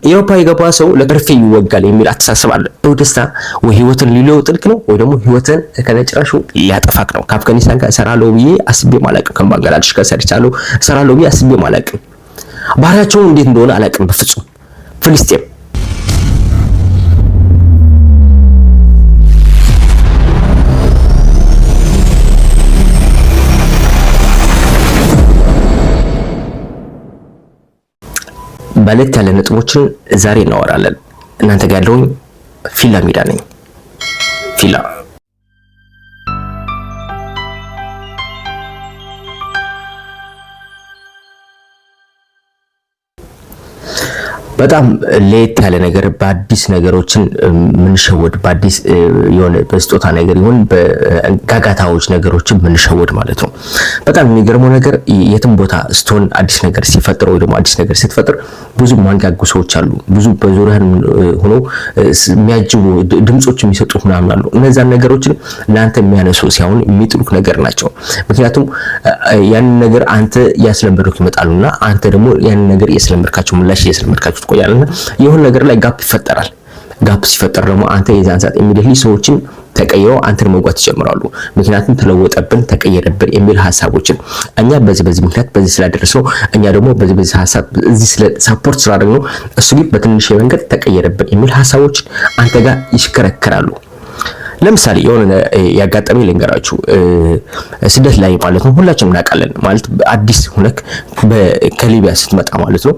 ኤሮፓ የገባ ሰው ለመርፌ ይወጋል የሚል አስተሳሰብ አለ። ደስታ ወይ ህይወትን ሊለውጥልክ ነው ወይ ደግሞ ህይወትን ከነጭራሹ ሊያጠፋክ ነው። ከአፍጋኒስታን ጋር እሰራለሁ ብዬ አስቤ ማላቅም፣ ከባንግላዴሽ ጋር እሰራለሁ ብዬ አስቤ ማላቅም። ባህሪያቸው እንዴት እንደሆነ አላቅም በፍጹም። ፍልስጤም ባለት ያለ ነጥቦችን ዛሬ እናወራለን። እናንተ ጋር ያለውኝ ፊላ ሜዳ ነኝ። ፊላ በጣም ለየት ያለ ነገር በአዲስ ነገሮችን ምንሸወድ በአዲስ የሆነ በስጦታ ነገር ይሁን በጋጋታዎች ነገሮችን ምንሸወድ ማለት ነው። በጣም የሚገርመው ነገር የትም ቦታ ስትሆን አዲስ ነገር ሲፈጠር ወይ ደግሞ አዲስ ነገር ስትፈጥር ብዙ ማንጋጉ ሰዎች አሉ። ብዙ በዙሪያን ሆኖ የሚያጅቡ ድምጾች የሚሰጡ ምናምን አሉ። እነዛን ነገሮችን ለአንተ የሚያነሱ ሲሆን የሚጥሉክ ነገር ናቸው። ምክንያቱም ያን ነገር አንተ ያስለመዱክ ይመጣሉና አንተ ደግሞ ያን ነገር ያስለመድካቸው ምላሽ ያስለመድካቸው ቆያልና የሆነ ነገር ላይ ጋፕ ይፈጠራል። ጋፕ ሲፈጠር ደግሞ አንተ የዛን ሰዓት ኢሚዲየትሊ ሰዎችን ተቀይረው አንተን መጓት ይጀምራሉ። ምክንያቱም ተለወጠብን ተቀየረብን የሚል ሐሳቦችን እኛ በዚህ ምክንያት በዚህ ስላደረሰው እኛ ደግሞ በዚህ ሐሳብ እዚህ ስለ ሰፖርት ስላደረግነው እሱ ግን በትንሽ መንገድ ተቀየረብን የሚል ሐሳቦችን አንተ ጋር ይሽከረከራሉ። ለምሳሌ የሆነ ያጋጠመ ልንገራችሁ። ስደት ላይ ማለት ነው ሁላችንም እናውቃለን ማለት አዲስ ሆነክ ከሊቢያ ስትመጣ ማለት ነው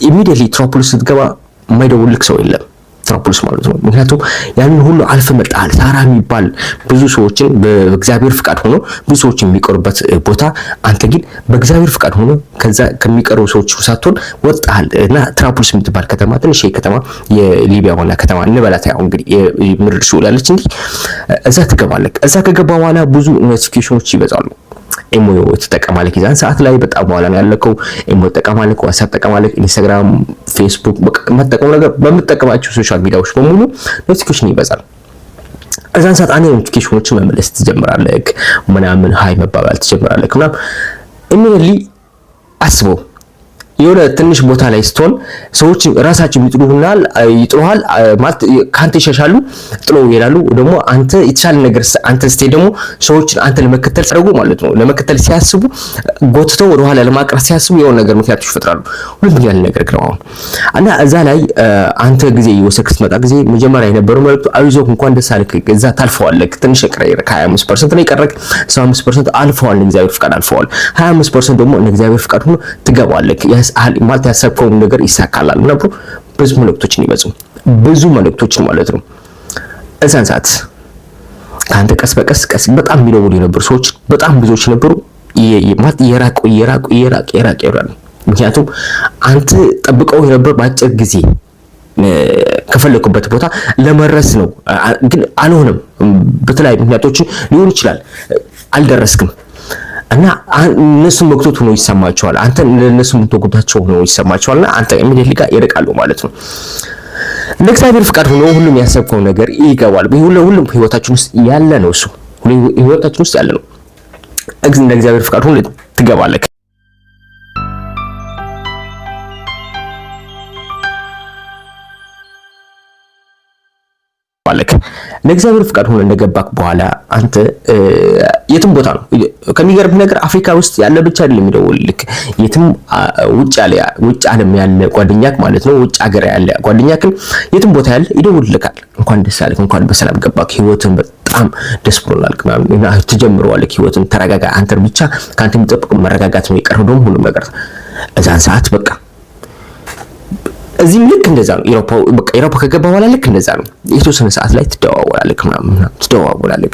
ኢሚዲየትሊ ትሮፖሊስ ስትገባ የማይደውልክ ሰው የለም። ትሮፖሊስ ማለት ነው ምክንያቱም ያንን ሁሉ አልፈ መጣል ሳራ የሚባል ብዙ ሰዎችን በእግዚአብሔር ፍቃድ ሆኖ ብዙ ሰዎች የሚቀሩበት ቦታ አንተ ግን በእግዚአብሔር ፍቃድ ሆኖ ከዛ ከሚቀሩ ሰዎች ሳትሆን ወጣል እና ትሮፖሊስ የምትባል ከተማ ትንሽ ከተማ የሊቢያ ዋና ከተማ እንበላት ያው እንግዲህ ምድር ሹላለች እንዴ እዛ ትገባለህ። እዛ ከገባ በኋላ ብዙ ኖቲፊኬሽኖች ይበዛሉ። ኢሞ ተጠቀማለህ ይዛን ሰዓት ላይ በጣም በኋላ ነው ያለከው። ኢሞ ተጠቀማለህ፣ ዋትስአፕ ተጠቀማለህ፣ ኢንስታግራም፣ ፌስቡክ መጠቀም ነገር በምትጠቀማቸው ሶሻል ሚዲያዎች በሙሉ ኖቲፊኬሽን ይበዛል። እዛን ሰዓት አንተ ኖቲፊኬሽኖችን መመለስ ትጀምራለህ፣ ምናምን ሃይ መባባል ትጀምራለህ ምናምን ኢሚዲየትሊ አስበው የሆነ ትንሽ ቦታ ላይ ስትሆን ሰዎች ራሳቸው ይጥሉሃል ማለት ካንተ ይሸሻሉ ጥለው ይላሉ። ደግሞ አንተ የተሻለ ነገር አንተ ስትሄድ ደግሞ ሰዎች አንተ ለመከተል ሲያደርጉ ማለት ነው ለመከተል ሲያስቡ ጎትተው ወደ ኋላ ለማቅረብ ሲያስቡ የሆነ ነገር ምክንያቶች ይፈጥራሉ። ሁሉም ያለ ነገር ነው እና እዛ ላይ አንተ ጊዜ ይወሰክ ስትመጣ ጊዜ መጀመሪያ የነበረው መልእክቱ አይዞህ እንኳን ደስ አለህ እዛ ታልፈዋለህ ትንሽ ቀረረ 25% ነው የቀረክ 75% አልፈዋል። እግዚአብሔር ፍቃድ አልፈዋል። 25% ደግሞ እግዚአብሔር ፍቃድ ሆኖ ትገባለህ ማለት ያሰብከው ነገር ይሳካላል እና ብዙ መልእክቶችን ይመጹ ብዙ መልእክቶችን ማለት ነው። እዛን ሰዓት ካንተ ቀስ በቀስ በጣም የሚደውሉ የነበሩ ሰዎች በጣም ብዙዎች ነበሩ። የራቁ ምክንያቱም አንተ ጠብቀው የነበረ በአጭር ጊዜ ከፈለኩበት ቦታ ለመድረስ ነው ግን አልሆነም። በተለያዩ ምክንያቶች ሊሆን ይችላል አልደረስክም እና እነሱ መክቶት ሆኖ ይሰማቸዋል። አንተ ለነሱ ምትወቁታቸው ሆኖ ይሰማቸዋልና አንተ ኢሚዲየትሊ ጋር ይርቃሉ ማለት ነው። ለእግዚአብሔር ፍቃድ ሆኖ ሁሉም ያሰብከው ነገር ይገባል። ሁሉም ህይወታችን ውስጥ ያለ ነው። እሱ ህይወታችን ውስጥ ያለ ነው። ለእግዚአብሔር ፍቃድ ሆኖ ትገባለህ። ለእግዚአብሔር ፍቃድ ሆኖ እንደገባክ በኋላ አንተ የትም ቦታ ነው ከሚገርም ነገር አፍሪካ ውስጥ ያለ ብቻ አይደለም የሚደውልልክ የትም ውጭ ዓለም ያለ ጓደኛክ ማለት ነው ውጭ ሀገር ያለ ጓደኛክ የትም ቦታ ያለ ይደውልልካል። እንኳን ደስ አለህ እንኳን በሰላም ገባክ ህይወትን በጣም ደስ ብሎናል እና ትጀምረዋለህ ህይወትን ተረጋጋ። አንተ ብቻ ካንተ የሚጠብቅ መረጋጋት ነው የቀረው ደግሞ ሁሉም ነገር እዛን ሰዓት በቃ እዚህም ልክ እንደዛ ነው። ኢሮፓ ከገባ በኋላ ልክ እንደዛ ነው። የተወሰነ ሰዓት ላይ ትደዋወላለህ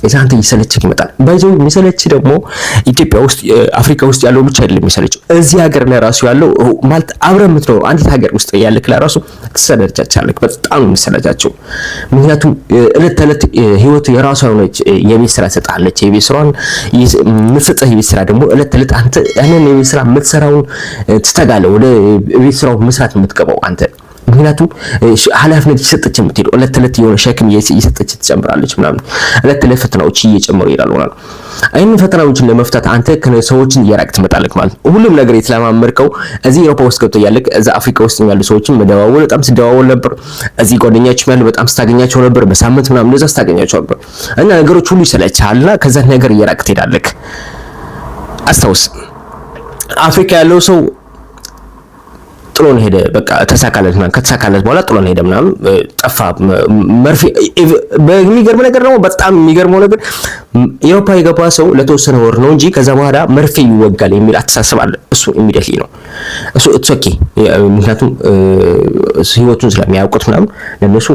እዛ አንተ ይሰለችክ ይመጣል። ባይዘው የሚሰለች ደግሞ ኢትዮጵያ ውስጥ አፍሪካ ውስጥ ያለው ብቻ አይደለም የሚሰለችው እዚህ ሀገር ላይ ራሱ ያለው ማለት አብረህ የምትኖረው አንዲት ሀገር ውስጥ ያለክ ለራሱ ትሰለቻቻለህ። በጣም የሚሰለቻቸው ምክንያቱም እለት ተለት ህይወት የራሷ የሆነች የቤት ስራ ሰጣለች። የቤት ስራን የምትሰጥህ የቤት ስራ ደግሞ እለት ተለት አንተ ያንን የቤት ስራ የምትሰራውን ትተጋለህ ወደ ቤት ስራው መስራት የምትገባው አንተ ምክንያቱም ኃላፊነት እየሰጠች የምትሄደው እለት ተዕለት የሆነ ሸክም እየሰጠች ትጨምራለች ምናምን እለት ተዕለት ፈተናዎች እየጨመሩ ይላሉ ማለት ነው። አይን ፈተናዎችን ለመፍታት አንተ ከሰዎችን እየራቅ ትመጣለህ ማለት ነው። ሁሉም ነገር የተለማመድከው እዚህ አውሮፓ ውስጥ ገብተህ ያለህ እዛ አፍሪካ ውስጥ ያሉ ሰዎችን መደዋወል በጣም ስደዋወል ነበር። እዚህ ጓደኛችም ያሉ በጣም ስታገኛቸው ነበር፣ በሳምንት ምናምን እንደዛ ስታገኛቸው ነበር እና ነገሮች ሁሉ ይሰለቻልና ከዛ ነገር እየራቅ ትሄዳለህ። አስታውስ አፍሪካ ያለው ሰው ጥሎን ሄደ። በቃ ተሳካለት ምናምን ከተሳካለት በኋላ ጥሎን ሄደ ምናምን ጠፋ። መርፌ በሚገርም ነገር ነው። በጣም የሚገርመው ነገር አውሮፓ የገባ ሰው ለተወሰነ ወር ነው እንጂ ከዛ በኋላ መርፌ ይወጋል የሚል አስተሳሰብ አለ። እሱ ኢሚዲየትሊ ነው እሱ ኢትስ ኦኬ። ምክንያቱም ህይወቱን ስለሚያውቁት ምናምን ለነሱ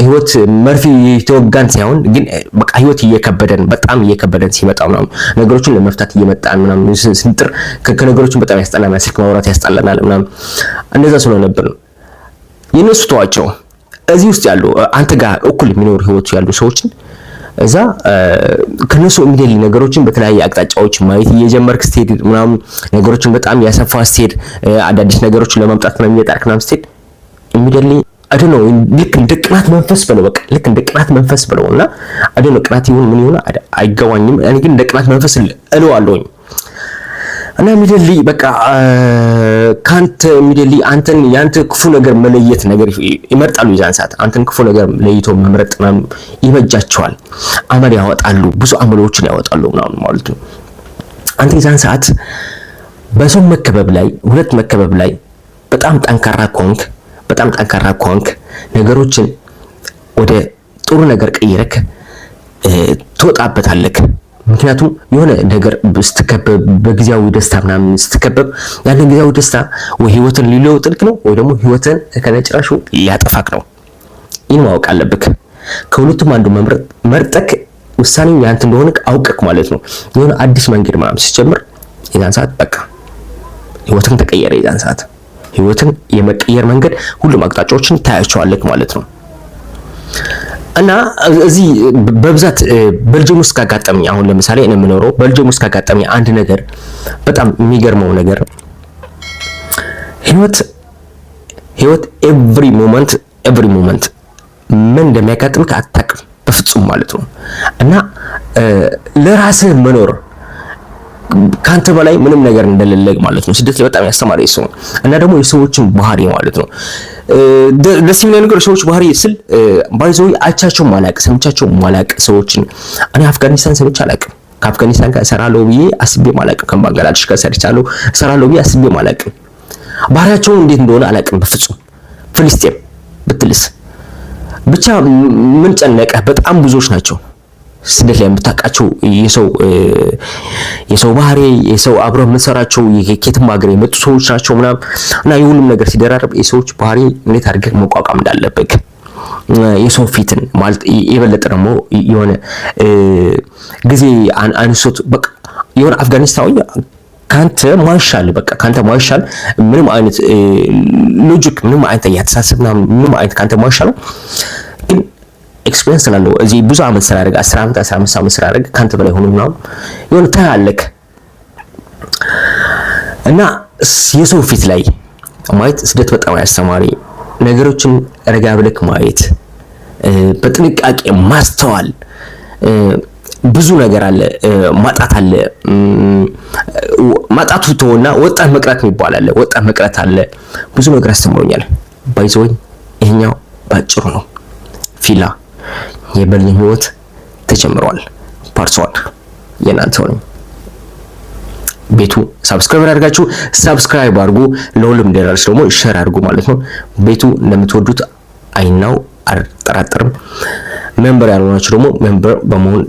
ህይወት መርፌ የተወጋን ሳይሆን ግን በቃ ህይወት እየከበደን በጣም እየከበደን ሲመጣ ምናምን ነገሮችን ለመፍታት እየመጣን ምናምን ስንጥር ከነገሮችን በጣም ያስጠላና ስልክ ማውራት ያስጠላናል ምናምን እንደዛ ስለነበር ነው የነሱ ተዋቸው። እዚህ ውስጥ ያሉ አንተ ጋር እኩል የሚኖሩ ህይወቱ ያሉ ሰዎችን እዛ ከነሱ ኢሚዲየትሊ ነገሮችን በተለያየ አቅጣጫዎች ማየት እየጀመርክ ስትሄድ ምናምን ነገሮችን በጣም ያሰፋ ስትሄድ አዳዲስ ነገሮችን ለማምጣት ምናምን እየጣርክ ምናምን ስትሄድ ኢሚዲየትሊ አደነው ልክ እንደ ቅናት መንፈስ በለው በቃ ልክ እንደ ቅናት መንፈስ በለውና አደነው ቅናት ይሁን ምን ይሁን አይገባኝም። እኔ ግን እንደ ቅናት መንፈስ እለዋለሁኝ እና ኢሚዲየትሊ በቃ ካንተ ኢሚዲየትሊ አንተን ያንተ ክፉ ነገር መለየት ነገር ይመርጣሉ። ይዛን ሰዓት አንተን ክፉ ነገር ለይቶ መምረጥ ምናምን ይበጃቸዋል። አመል ያወጣሉ፣ ብዙ አመሎችን ያወጣሉ ምናምን ማለት ነው። አንተ ይዛን ሰዓት በሰው መከበብ ላይ ሁለት መከበብ ላይ በጣም ጠንካራ ኮንክ ነገሮችን ወደ ጥሩ ነገር ቀይረክ ትወጣበታለህ። ምክንያቱም የሆነ ነገር ስትከበብ በጊዜያዊ ደስታ ምናምን ስትከበብ ያንን ጊዜያዊ ደስታ ወይ ህይወትን ሊለውጥልክ ነው ወይ ደግሞ ህይወትን ከነጭራሹ ሊያጠፋክ ነው። ይህን ማወቅ አለብክ። ከሁለቱም አንዱ መርጠክ ውሳኔው ያንተ እንደሆነ አውቀክ ማለት ነው። የሆነ አዲስ መንገድ ምናምን ሲጀምር የዛን ሰዓት በቃ ህይወትን ተቀየረ። የዛን ሰዓት ህይወትን የመቀየር መንገድ ሁሉም አቅጣጫዎችን ታያቸዋለህ ማለት ነው። እና እዚህ በብዛት ቤልጅየም ውስጥ ካጋጠመኝ አሁን ለምሳሌ እኔ የምኖረው ቤልጅየም ውስጥ ካጋጠመኝ አንድ ነገር በጣም የሚገርመው ነገር ህይወት ኤቭሪ ሞመንት ምን እንደሚያጋጥምህ አታውቅም በፍጹም ማለት ነው። እና ለራስህ መኖር ካንተ በላይ ምንም ነገር እንደሌለ ማለት ነው። ስደት ላይ በጣም ያስተማረ ሰው እና ደግሞ የሰዎችን ባህሪ ማለት ነው። ደስ የሚል ነገር ሰዎች ባህሪ ስል ባይዘው አይቻቸው ማላቅ ሰምቻቸው ማላቅ ሰዎችን እኔ አፍጋኒስታን ሰምቼ አላቅም። ከአፍጋኒስታን ጋር እሰራለሁ ብዬ አስቤ ማላቅም። ከባንግላዴሽ ጋር እሰራለሁ ብዬ አስቤ ማላቅም። ባህሪያቸው እንዴት እንደሆነ አላቅም በፍጹም። ፍልስጤም ብትልስ ብቻ ምን ጨነቀህ? በጣም ብዙዎች ናቸው ስደት ላይ የምታውቃቸው የሰው ባህሪ የሰው አብረው የምትሰራቸው የኬትም ሀገር የመጡ ሰዎች ናቸው ምናምን እና የሁሉም ነገር ሲደራረብ የሰዎች ባህሪ እንዴት አድርገህ መቋቋም እንዳለብህ የሰው ፊትን ማለት የበለጠ ደግሞ የሆነ ጊዜ አንሶት በቃ የሆነ አፍጋኒስታን ካንተ ማይሻል ምንም አይነት ሎጂክ ምንም አይነት ያተሳሰብና ምንም አይነት ካንተ ማይሻል ግን ኤክስፒሪየንስ ስላለው እዚህ ብዙ አመት ስላደረገ 10 አመት 15 አመት ስላደረገ ካንተ በላይ ሆኖ ነው የሆነ ታያለክ እና የሰው ፊት ላይ ማየት ስደት በጣም ያስተማሪ ነገሮችን ረጋ ብለክ ማየት በጥንቃቄ ማስተዋል ብዙ ነገር አለ ማጣት አለ ማጣቱ ተወና ወጣት መቅረት ይባላል ወጣት መቅረት አለ ብዙ ነገር አስተምሮኛል ባይዞኝ ይሄኛው ባጭሩ ነው ፊላ የቤልጅየም ህይወት ተጀምሯል ፓርት 1 የናንተው ነው ቤቱ ሰብስክራይብ አድርጋችሁ ሰብስክራይብ አድርጉ ለሁሉም ደራሽ ደግሞ ሼር አድርጉ ማለት ነው ቤቱ እንደምትወዱት አይናው አልጠራጠርም ሜምበር ያልሆናችሁ ደግሞ ሜምበር በመሆን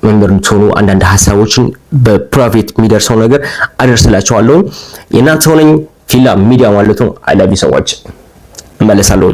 ሜምበር እንትሆኑ አንዳንድ ሐሳቦችን በፕራይቬት የሚደርሰው ነገር አደርስላችኋለሁ የናንተው ነኝ ፊላ ሚዲያ ማለት ነው አይ ላቭ ዩ ሶ ማች መለሳለሁ